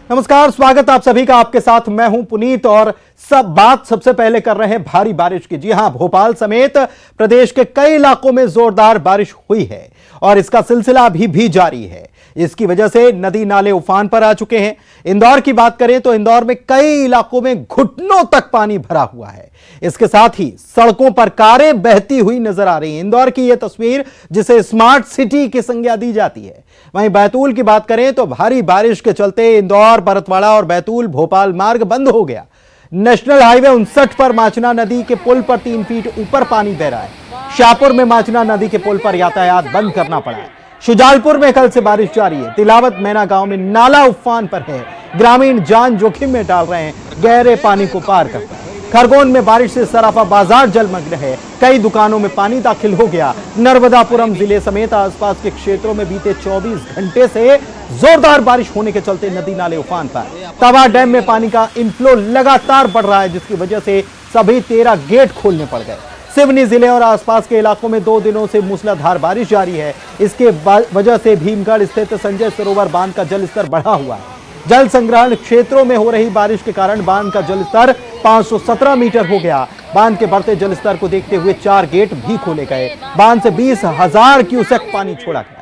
नमस्कार, स्वागत आप सभी का। आपके साथ मैं हूं पुनीत और सबसे पहले कर रहे हैं भारी बारिश की। जी हां, भोपाल समेत प्रदेश के कई इलाकों में जोरदार बारिश हुई है और इसका सिलसिला अभी भी जारी है। इसकी वजह से नदी नाले उफान पर आ चुके हैं। इंदौर की बात करें तो इंदौर में कई इलाकों में घुटनों तक पानी भरा हुआ है। इसके साथ ही सड़कों पर कारें बहती हुई नजर आ रही हैं। इंदौर की यह तस्वीर जिसे स्मार्ट सिटी की संज्ञा दी जाती है। वहीं बैतूल की बात करें तो भारी बारिश के चलते इंदौर, भरतवाड़ा और बैतूल भोपाल मार्ग बंद हो गया। नेशनल हाईवे 59 पर माचना नदी के पुल पर 3 फीट ऊपर पानी बह रहा है। शाहपुर में माचना नदी के पुल पर यातायात बंद करना पड़ा है। शुजालपुर में कल से बारिश जारी है। तिलावत मैना गांव में नाला उफान पर है। ग्रामीण जान जोखिम में डाल रहे हैं, गहरे पानी को पार करते हैं। खरगोन में बारिश से सराफा बाजार जलमग्न है। कई दुकानों में पानी दाखिल हो गया। नर्मदापुरम जिले समेत आसपास के क्षेत्रों में बीते 24 घंटे से जोरदार बारिश होने के चलते नदी नाले उफान पर। तवा डैम में पानी का इनफ्लो लगातार बढ़ रहा है, जिसकी वजह से सभी 13 गेट खोलने पड़ गए। सिवनी जिले और आसपास के इलाकों में 2 दिनों से मूसलाधार बारिश जारी है। इसके वजह से भीमगढ़ स्थित संजय सरोवर बांध का जलस्तर बढ़ा हुआ है। जल संग्रहण क्षेत्रों में हो रही बारिश के कारण बांध का जलस्तर 517 मीटर हो गया। बांध के बढ़ते जलस्तर को देखते हुए 4 गेट भी खोले गए। बांध से 20,000 क्यूसेक पानी छोड़ा गया।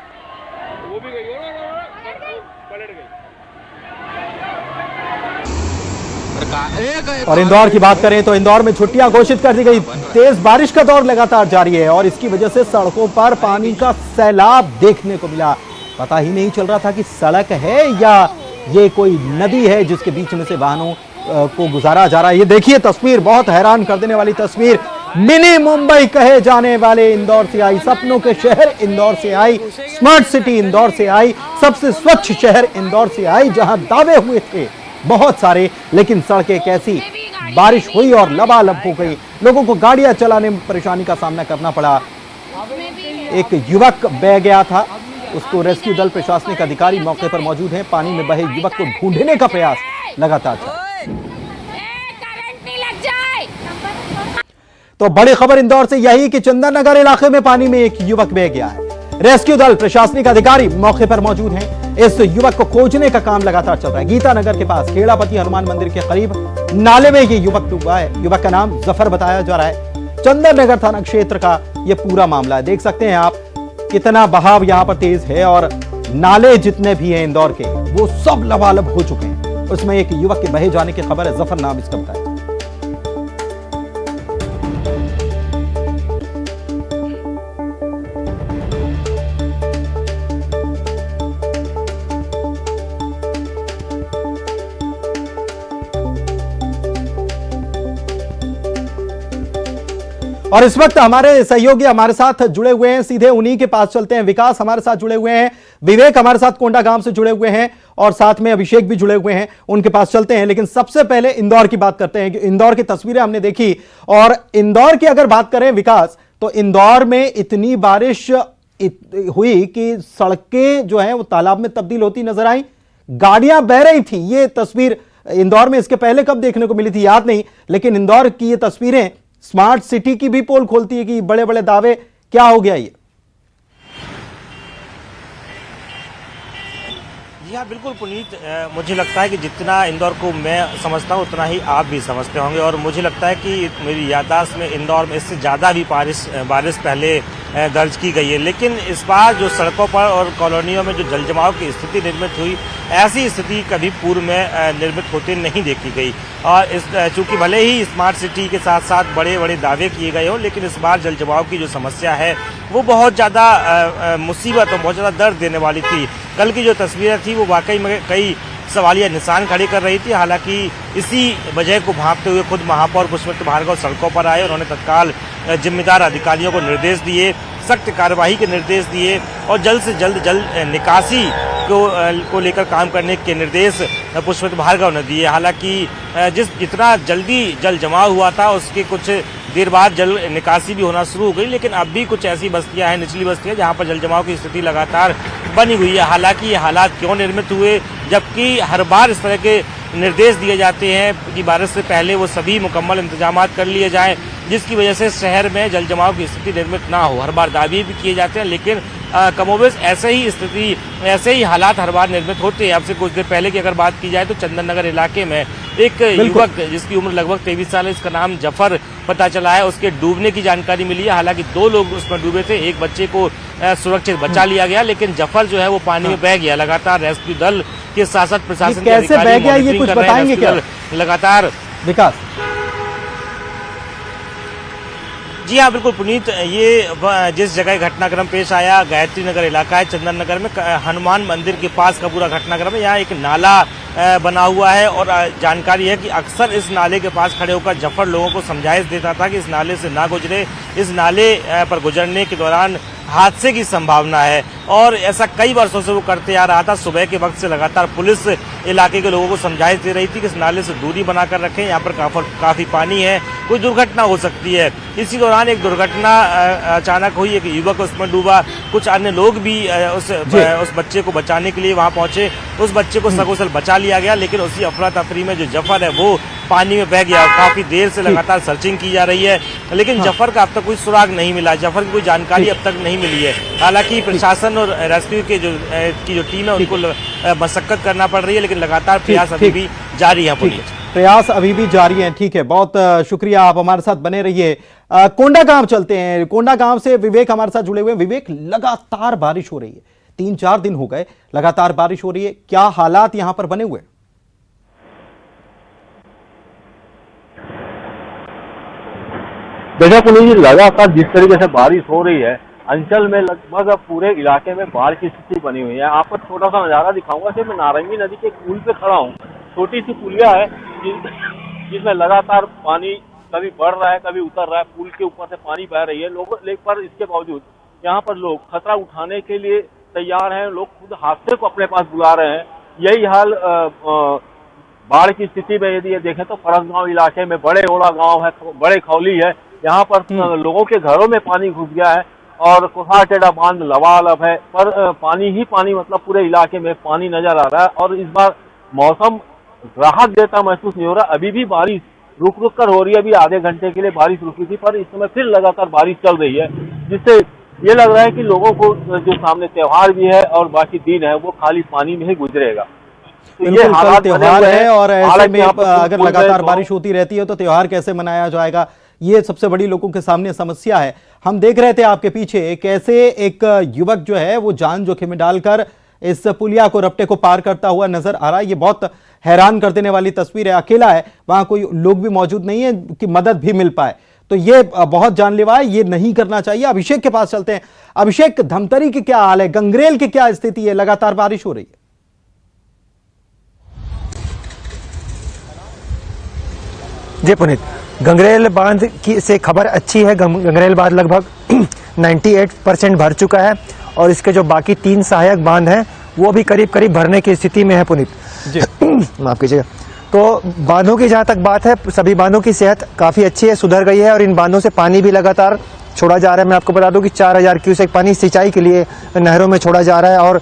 और इंदौर की बात करें तो इंदौर में छुट्टियां घोषित कर दी गई। तेज बारिश का दौर लगातार जारी है और इसकी वजह से सड़कों पर पानी का सैलाब देखने को मिला। पता ही नहीं चल रहा था कि सड़क है या ये कोई नदी है जिसके बीच में से वाहनों को गुजारा जा रहा है। ये देखिए तस्वीर, बहुत हैरान कर देने वाली तस्वीर। मिनी मुंबई कहे जाने वाले इंदौर से आई, सपनों के शहर इंदौर से आई, स्मार्ट सिटी इंदौर से आई, सबसे स्वच्छ शहर इंदौर से आई, जहां दावे हुए थे बहुत सारे, लेकिन सड़कें कैसी बारिश हुई और लबालब हो गई। लोगों को गाड़ियां चलाने में परेशानी का सामना करना पड़ा। एक युवक बह गया था, उसको रेस्क्यू दल प्रशासनिक अधिकारी मौके पर मौजूद हैं। पानी में बहे युवक को ढूंढने का प्रयास लगातार जारी। तो बड़ी खबर इंदौर से यही कि चंदन नगर इलाके में पानी में एक युवक बह गया है। रेस्क्यू दल प्रशासनिक अधिकारी मौके पर मौजूद हैं। इस युवक को खोजने का काम लगातार चल रहा है। गीता नगर के पास खेड़ापति हनुमान मंदिर के करीब नाले में ये युवक डूबा है। युवक का नाम जफर बताया जा रहा है। चंदन नगर थाना क्षेत्र का यह पूरा मामला है। देख सकते हैं आप कितना बहाव यहां पर तेज है और नाले जितने भी हैं इंदौर के वो सब लबालब हो चुके हैं। उसमें एक युवक के बहे जाने की खबर है। जफर नाम इसका बताया। और इस वक्त हमारे सहयोगी हमारे साथ जुड़े हुए हैं, सीधे उन्हीं के पास चलते हैं। विकास हमारे साथ जुड़े हुए हैं, विवेक हमारे साथ कोंडा गांव से जुड़े हुए हैं और साथ में अभिषेक भी जुड़े हुए हैं, उनके पास चलते हैं। लेकिन सबसे पहले इंदौर की बात करते हैं कि इंदौर की तस्वीरें हमने देखी। और इंदौर की अगर बात करें विकास, तो इंदौर में इतनी बारिश हुई कि सड़कें जो है वो तालाब में तब्दील होती नजर आई, गाड़ियां बह रही थी। ये तस्वीर इंदौर में इसके पहले कब देखने को मिली थी याद नहीं, लेकिन इंदौर की ये तस्वीरें स्मार्ट सिटी की भी पोल खोलती है कि बड़े बड़े दावे। क्या हो गया ये? जी हाँ, बिल्कुल पुनीत, मुझे लगता है कि जितना इंदौर को मैं समझता हूँ उतना ही आप भी समझते होंगे। और मुझे लगता है कि मेरी याददाश्त में इंदौर में इससे ज़्यादा भी बारिश पहले दर्ज की गई है। लेकिन इस बार जो सड़कों पर और कॉलोनियों में जो जलजमाव की स्थिति निर्मित हुई, ऐसी स्थिति कभी पूर्व में निर्मित होते नहीं देखी गई। और चूंकि भले ही स्मार्ट सिटी के साथ साथ बड़े बड़े दावे किए गए हों, लेकिन इस बार जलजमाव की जो समस्या है वो बहुत ज़्यादा मुसीबत और बहुत ज़्यादा दर्द देने वाली थी। कल की जो तस्वीरें थी वो वाकई में कई सवालिया निशान खड़े कर रही थी। हालांकि इसी वजह को भांपते हुए खुद महापौर पुष्पवंत भार्गव सड़कों पर आए। उन्होंने तत्काल जिम्मेदार अधिकारियों को निर्देश दिए, सख्त कार्यवाही के निर्देश दिए और जल्द से जल्द निकासी को लेकर काम करने के निर्देश पुष्पवंत भार्गव ने दिए। हालांकि जितना जल्दी जल जमाव हुआ था उसके कुछ देर बाद जल निकासी भी होना शुरू हो गई, लेकिन अब भी कुछ ऐसी बस्तियां हैं, निचली बस्तियां, जहां पर जल जमाव की स्थिति लगातार बनी हुई है। हालांकि ये हालात क्यों निर्मित हुए, जबकि हर बार इस तरह के निर्देश दिए जाते हैं कि बारिश से पहले वो सभी मुकम्मल इंतजाम कर लिए जाएं, जिसकी वजह से शहर में जल जमाव की स्थिति निर्मित ना हो। हर बार दावे भी किए जाते हैं, लेकिन कमोबेश ऐसे ही स्थिति, ऐसे ही हालात हर बार निर्मित होते हैं। आपसे कुछ देर पहले की अगर बात की जाए तो चंदन नगर इलाके में एक युवक जिसकी उम्र लगभग 23 साल है, इसका नाम जफर पता चला है, उसके डूबने की जानकारी मिली है। हालांकि 2 लोग उसमें डूबे थे, एक बच्चे को सुरक्षित बचा लिया गया, लेकिन जफर जो है वो पानी में बह गया। लगातार रेस्क्यू दल के साथ साथ प्रशासन के अधिकारी मॉनिटरिंग कर रहे हैं, रेस्क्यू लगातार। विकास जी हाँ बिल्कुल पुनीत, ये जिस जगह घटनाक्रम पेश आया गायत्री नगर इलाका है चंदन नगर में, हनुमान मंदिर के पास का पूरा घटनाक्रम है। यहाँ एक नाला बना हुआ है और जानकारी है कि अक्सर इस नाले के पास खड़े होकर जफर लोगों को समझाइश देता था कि इस नाले से ना गुजरे, इस नाले पर गुजरने के दौरान हादसे की संभावना है, और ऐसा कई वर्षों से वो करते आ रहा था। सुबह के वक्त से लगातार पुलिस इलाके के लोगों को समझाइश दे रही थी कि इस नाले से दूरी बनाकर रखें, यहाँ पर काफी पानी है, कोई दुर्घटना हो सकती है। इसी दौरान एक दुर्घटना अचानक हुई, एक युवक उसमें डूबा, कुछ अन्य लोग भी उस बच्चे को बचाने के लिए वहां पहुंचे। उस बच्चे को सकुशल बचा लिया गया, लेकिन उसी अफरा तफरी में जो जफर है वो पानी में बह गया। काफी देर से लगातार सर्चिंग की जा रही है, लेकिन जफर का अब तक कोई सुराग नहीं मिला, जफर की कोई जानकारी अब तक नहीं मिली है। हालांकि प्रशासन और रेस्क्यू के जो टीम है उनको मशक्कत करना पड़ रही है, लेकिन लगातार प्रयास अभी भी जारी है। प्रयास अभी भी जारी है। ठीक है, बहुत शुक्रिया, आप हमारे साथ बने रहिए। कोंडा गांव चलते हैं। कोंडा गांव से विवेक हमारे साथ जुड़े हुए हैं। विवेक, लगातार बारिश हो रही है, 3-4 दिन हो गए लगातार बारिश हो रही है, क्या हालात यहां पर बने हुए? देखा पुनीत जी, लगातार जिस तरीके से बारिश हो रही है अंचल में लगभग अब पूरे इलाके में बाढ़ की स्थिति बनी हुई है। आपको छोटा सा नजारा दिखाऊंगा कि मैं नारंगी नदी के पुल पे खड़ा हूँ। छोटी सी पुलिया है जिसमें लगातार पानी कभी बढ़ रहा है कभी उतर रहा है, पुल के ऊपर से पानी बह रही है। लेकिन पर इसके बावजूद यहाँ पर लोग खतरा उठाने के लिए तैयार हैं, लोग खुद हादसे को अपने पास बुला रहे हैं। यही हाल बाढ़ की स्थिति में यदि ये देखें तो फरसगांव इलाके में बड़े ओड़ा गांव है, बड़े खौली है, यहाँ पर लोगों के घरों में पानी घुस गया है और कुसाटेड़ा बांध लबालब है, पर पानी ही पानी, मतलब पूरे इलाके में पानी नजर आ रहा है। और इस बार मौसम राहत देता महसूस नहीं हो रहा। अभी भी बारिश रुक रुक कर हो रही है, अभी आधे घंटे के लिए बारिश रुकी थी, पर इस समय फिर लगातार बारिश चल रही है, जिससे ये लग रहा है कि लोगों को जो सामने त्योहार भी है और बाकी दिन है वो खाली पानी में ही गुजरेगा। तो ये हालात त्योहार है, और ऐसे में अगर लगातार बारिश होती रहती है तो त्योहार कैसे मनाया जाएगा, ये सबसे बड़ी लोगों के सामने समस्या है। हम देख रहे थे आपके पीछे कैसे एक युवक जो है वो जान जोखिम में डालकर इस पुलिया को, रपटे को पार करता हुआ नजर आ रहा है। ये बहुत हैरान कर देने वाली तस्वीर है। अकेला है, वहां कोई लोग भी मौजूद नहीं है कि मदद भी मिल पाए, तो ये बहुत जानलेवा है, ये नहीं करना चाहिए। अभिषेक के पास चलते हैं। अभिषेक, धमतरी की क्या हाल है, गंगरेल की क्या स्थिति है, लगातार बारिश हो रही है? जी पुनीत, गंगरेल बांध की से खबर अच्छी है। गंगरेल बांध लगभग 98% भर चुका है और इसके जो बाकी 3 सहायक बांध हैं वो भी करीब करीब भरने की स्थिति में है पुनीत जी। माफ कीजिएगा। तो बांधों की जहाँ तक बात है, सभी बांधों की सेहत काफ़ी अच्छी है, सुधर गई है और इन बांधों से पानी भी लगातार छोड़ा जा रहा है। मैं आपको बता दूं कि 4000 क्यूसेक पानी सिंचाई के लिए नहरों में छोड़ा जा रहा है और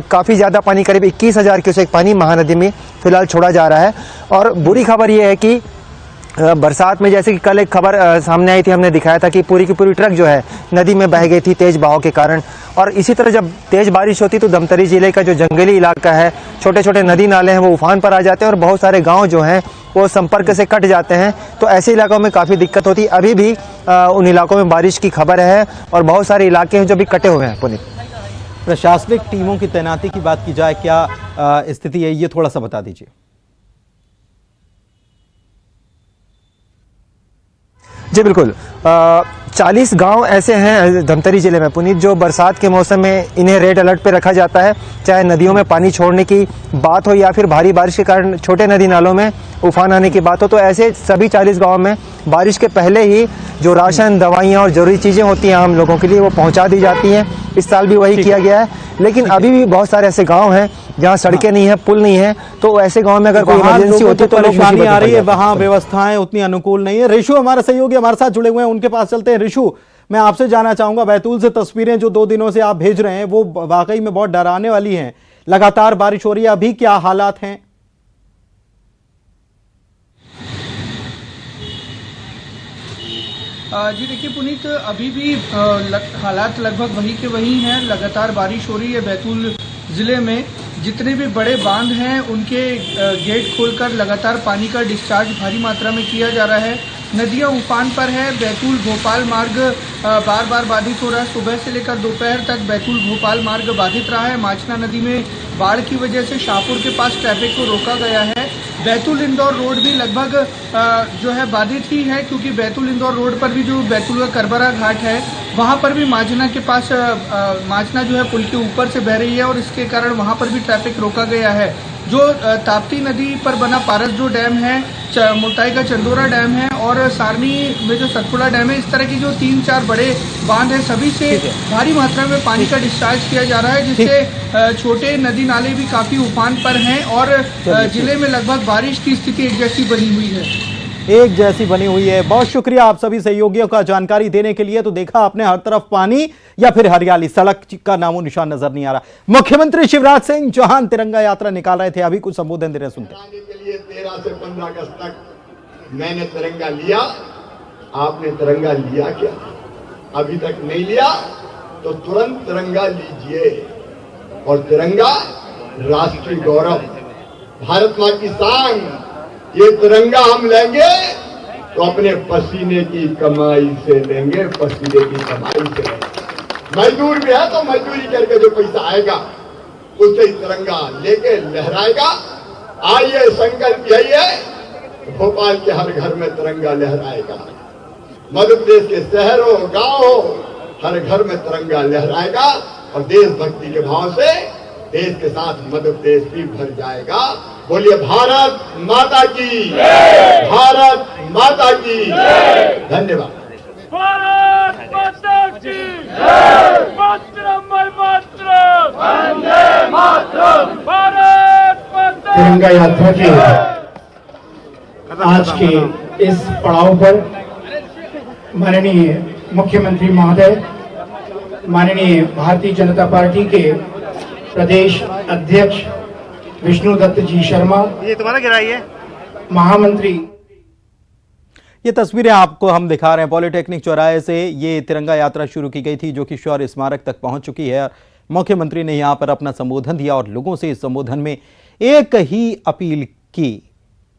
काफ़ी ज़्यादा पानी, करीब 21000 क्यूसेक पानी महानदी में फिलहाल छोड़ा जा रहा है। और बुरी खबर यह है कि बरसात में, जैसे कि कल एक खबर सामने आई थी, हमने दिखाया था कि पूरी की पूरी ट्रक जो है नदी में बह गई थी तेज बहाव के कारण। और इसी तरह जब तेज बारिश होती तो धमतरी जिले का जो जंगली इलाका है, छोटे छोटे नदी नाले हैं, वो उफान पर आ जाते हैं और बहुत सारे गांव जो हैं वो संपर्क से कट जाते हैं। तो ऐसे इलाकों में काफ़ी दिक्कत होती है। अभी भी उन इलाकों में बारिश की खबर है और बहुत सारे इलाके हैं जो भी कटे हुए हैं। पुनीत, प्रशासनिक टीमों की तैनाती की बात की जाए, क्या स्थिति है, ये थोड़ा सा बता दीजिए। जी बिल्कुल, 40 गांव ऐसे हैं धमतरी जिले में पुनीत, जो बरसात के मौसम में इन्हें रेड अलर्ट पे रखा जाता है। चाहे नदियों में पानी छोड़ने की बात हो या फिर भारी बारिश के कारण छोटे नदी नालों में उफान आने की बात हो, तो ऐसे सभी 40 गांव में बारिश के पहले ही जो राशन, दवाइयाँ और जरूरी चीज़ें होती हैं आम लोगों के लिए, वो पहुँचा दी जाती हैं। इस साल भी वही किया गया है। लेकिन अभी भी बहुत सारे ऐसे गाँव हैं जहाँ सड़कें नहीं है, पुल नहीं है, तो ऐसे गांव में अगर कोई इमरजेंसी होती है तो परेशानी आ रही है, वहाँ व्यवस्थाएं उतनी अनुकूल नहीं है। ऋषु हमारे सहयोगी हमारे साथ जुड़े हुए हैं, उनके पास चलते हैं। ऋषु, मैं आपसे जानना चाहूंगा, बैतूल से तस्वीरें जो 2 दिनों से आप भेज रहे हैं वो वाकई में बहुत डराने वाली हैं। लगातार बारिश हो रही है, अभी क्या हालात हैं? जी देखिए पुनीत, अभी भी हालात लगभग वही के वही हैं। लगातार बारिश हो रही है बैतूल ज़िले में। जितने भी बड़े बांध हैं उनके गेट खोलकर लगातार पानी का डिस्चार्ज भारी मात्रा में किया जा रहा है। नदियां उफान पर है। बैतूल भोपाल मार्ग बार बार बाधित हो रहा है। सुबह से लेकर दोपहर तक बैतूल भोपाल मार्ग बाधित रहा है। माचना नदी में बाढ़ की वजह से शाहपुर के पास ट्रैफिक को रोका गया है। बैतूल इंदौर रोड भी लगभग जो है बाधित ही है, क्योंकि बैतूल इंदौर रोड पर भी जो बैतूल का करबरा घाट है वहाँ पर भी माचना के पास माचना जो है पुल के ऊपर से बह रही है और इसके कारण वहाँ पर भी ट्रैफिक रोका गया है। जो ताप्ती नदी पर बना पारस जो डैम है, मुल्ताई का चंदोरा डैम है और सारनी में जो सतपुड़ा डैम है, इस तरह की जो 3-4 बड़े बांध है सभी से भारी मात्रा में पानी का डिस्चार्ज किया जा रहा है, जिससे छोटे नदी नाले भी काफी उफान पर हैं और जिले में लगभग बारिश की स्थिति एक जैसी बनी हुई है। एक जैसी बनी हुई है। बहुत शुक्रिया आप सभी सहयोगियों का जानकारी देने के लिए। तो देखा आपने, हर तरफ पानी या फिर हरियाली, सड़क का नामो निशान नजर नहीं आ रहा। मुख्यमंत्री शिवराज सिंह चौहान तिरंगा यात्रा निकाल रहे थे, अभी कुछ संबोधन दे रहे, सुनते हैं। के लिए 13 से 15 अगस्त तक मैंने तिरंगा लिया, आपने तिरंगा लिया क्या? अभी तक नहीं लिया तो तुरंत तिरंगा लीजिए। और तिरंगा राष्ट्रीय गौरव, भारत मां की शान, ये तिरंगा हम लेंगे तो अपने पसीने की कमाई से लेंगे, पसीने की कमाई से लेंगे। मजदूर भी है तो मजदूरी करके जो पैसा आएगा उससे तिरंगा लेके लहराएगा। आइए संकल्प यही है, भोपाल के हर घर में तिरंगा लहराएगा, मध्य प्रदेश के शहरों गांवों हर घर में तिरंगा लहराएगा और देशभक्ति के भाव से देश के साथ मध्य प्रदेश भी भर जाएगा। बोलिए भारत माता की, भारत माता की। धन्यवाद। भारत माता की, मातरम मातरम, वंदे मातरम, भारत माता। तिरंगा यात्रा के आज के इस पड़ाव पर माननीय मुख्यमंत्री महोदय, माननीय भारतीय जनता पार्टी के प्रदेश अध्यक्ष विष्णु दत्त जी शर्मा, ये तुम्हारा गिराई है, महामंत्री। ये तस्वीरें आपको हम दिखा रहे हैं। पॉलिटेक्निक चौराहे से ये तिरंगा यात्रा शुरू की गई थी, जो कि शौर्य स्मारक तक पहुंच चुकी है। मुख्यमंत्री ने यहां पर अपना संबोधन दिया और लोगों से इस संबोधन में एक ही अपील की,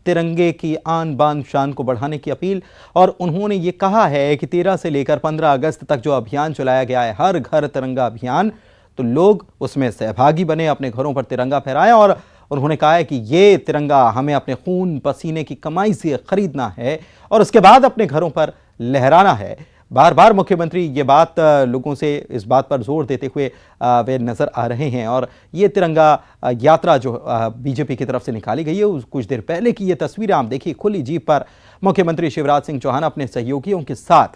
तिरंगे की आन बान शान को बढ़ाने की अपील। और उन्होंने ये कहा है कि 13 से लेकर 15 अगस्त तक जो अभियान चलाया गया है, हर घर तिरंगा अभियान, तो लोग उसमें सहभागी बने, अपने घरों पर तिरंगा फहराएं। और उन्होंने कहा है कि ये तिरंगा हमें अपने खून पसीने की कमाई से खरीदना है और उसके बाद अपने घरों पर लहराना है। बार बार मुख्यमंत्री ये बात लोगों से इस बात पर जोर देते हुए वे नजर आ रहे हैं। और ये तिरंगा यात्रा जो बीजेपी की तरफ से निकाली गई है, कुछ देर पहले की ये तस्वीरें आप देखिए। खुली जीप पर मुख्यमंत्री शिवराज सिंह चौहान अपने सहयोगियों के साथ,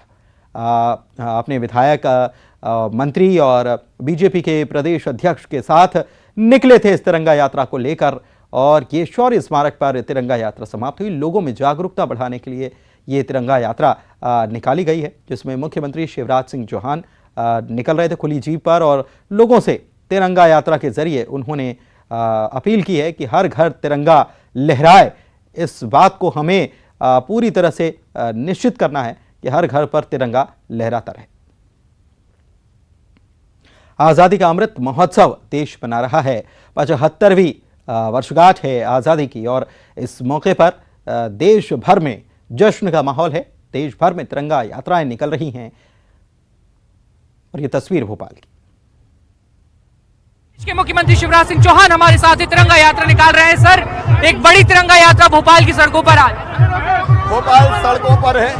अपने विधायक, मंत्री और बीजेपी के प्रदेश अध्यक्ष के साथ निकले थे इस तिरंगा यात्रा को लेकर। और ये शौर्य स्मारक पर तिरंगा यात्रा समाप्त हुई। लोगों में जागरूकता बढ़ाने के लिए ये तिरंगा यात्रा निकाली गई है, जिसमें मुख्यमंत्री शिवराज सिंह चौहान निकल रहे थे खुली जीप पर और लोगों से तिरंगा यात्रा के जरिए उन्होंने अपील की है कि हर घर तिरंगा लहराए। इस बात को हमें पूरी तरह से निश्चित करना है कि हर घर पर तिरंगा लहराता रहे। आज़ादी का अमृत महोत्सव देश मना रहा है। 75वीं वर्षगांठ है आज़ादी की और इस मौके पर देश भर में जश्न का माहौल है। देश भर में तिरंगा यात्राएं निकल रही हैं। और ये तस्वीर भोपाल की। देश के मुख्यमंत्री शिवराज सिंह चौहान हमारे साथ तिरंगा यात्रा निकाल रहे हैं। सर, एक बड़ी तिरंगा यात्रा भोपाल की सड़कों पर आज। भोपाल सड़कों पर है,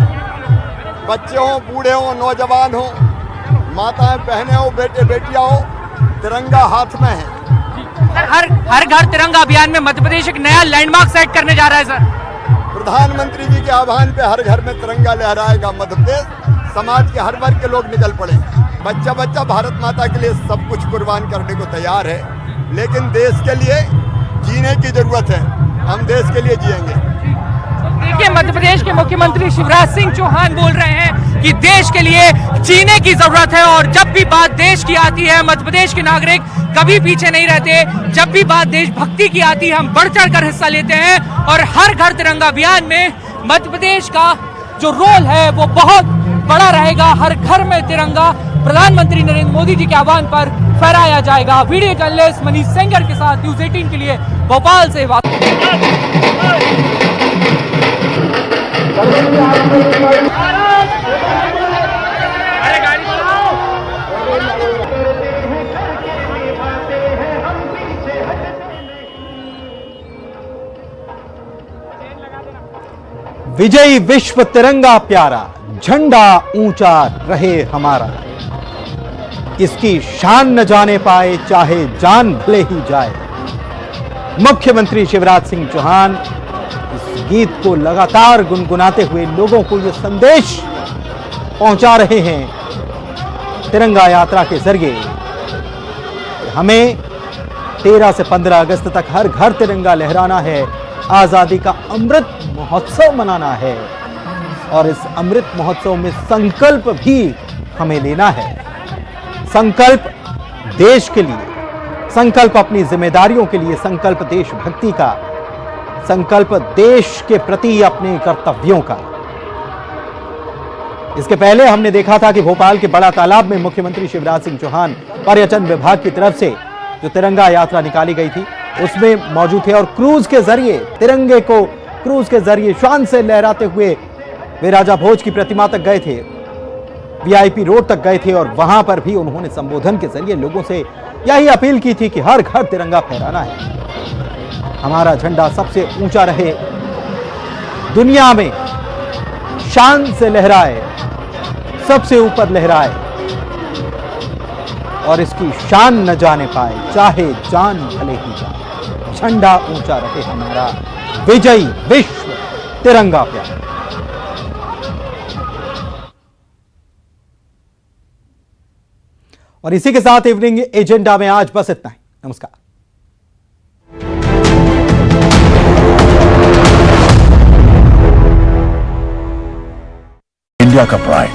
बच्चे हो, बूढ़े हो, नौजवान हो, माताएं बहनें हो, बेटे बेटियां हो, तिरंगा हाथ में है। हर घर तिरंगा अभियान में मध्य प्रदेश एक नया लैंडमार्क सेट करने जा रहा है। सर, प्रधानमंत्री जी के आह्वान पे हर घर में तिरंगा लहराएगा मध्य प्रदेश। समाज के हर वर्ग के लोग निकल पड़े। बच्चा बच्चा भारत माता के लिए सब कुछ कुर्बान करने को तैयार है, लेकिन देश के लिए जीने की जरूरत है। हम देश के लिए जिएंगे। देखिए, मध्य प्रदेश के मुख्यमंत्री शिवराज सिंह चौहान बोल रहे हैं कि देश के लिए जीने की जरूरत है। और जब भी बात देश की आती है, मध्य प्रदेश के नागरिक कभी पीछे नहीं रहते। जब भी बात देशभक्ति की आती है, हम बढ़ चढ़ कर हिस्सा लेते हैं। और हर घर तिरंगा अभियान में मध्य प्रदेश का जो रोल है वो बहुत बड़ा रहेगा। हर घर में तिरंगा प्रधानमंत्री नरेंद्र मोदी जी के आह्वान पर फहराया जाएगा। वीडियो जर्नलिस्ट मनीष सेंगर के साथ न्यूज 18 के लिए भोपाल से बात। विजयी विश्व तिरंगा प्यारा, झंडा ऊंचा रहे हमारा। इसकी शान न जाने पाए चाहे जान भले ही जाए। मुख्यमंत्री शिवराज सिंह चौहान इस गीत को लगातार गुनगुनाते हुए लोगों को यह संदेश पहुंचा रहे हैं तिरंगा यात्रा के जरिए। हमें 13 से 15 अगस्त तक हर घर तिरंगा लहराना है, आजादी का अमृत महोत्सव मनाना है और इस अमृत महोत्सव में संकल्प भी हमें लेना है। संकल्प देश के लिए, संकल्प अपनी जिम्मेदारियों के लिए, संकल्प देशभक्ति का, संकल्प देश के प्रति अपने कर्तव्यों का। इसके पहले हमने देखा था कि भोपाल के बड़ा तालाब में मुख्यमंत्री शिवराज सिंह चौहान पर्यटन विभाग की तरफ से जो तिरंगा यात्रा निकाली गई थी उसमें मौजूद थे और क्रूज के जरिए तिरंगे को क्रूज के जरिए शान से लहराते हुए वे राजा भोज की प्रतिमा तक गए थे, वीआईपी रोड तक गए थे और वहां पर भी उन्होंने संबोधन के जरिए लोगों से यही अपील की थी कि हर घर तिरंगा फहराना है, हमारा झंडा सबसे ऊंचा रहे, दुनिया में शान से लहराए, सबसे ऊपर लहराए और इसकी शान न जाने पाए चाहे जान भले ही जाए। झंडा ऊंचा रहे हमारा, विजयी विश्व तिरंगा प्यारा। और इसी के साथ इवनिंग एजेंडा में आज बस इतना ही। नमस्कार। इंडिया का प्राइड,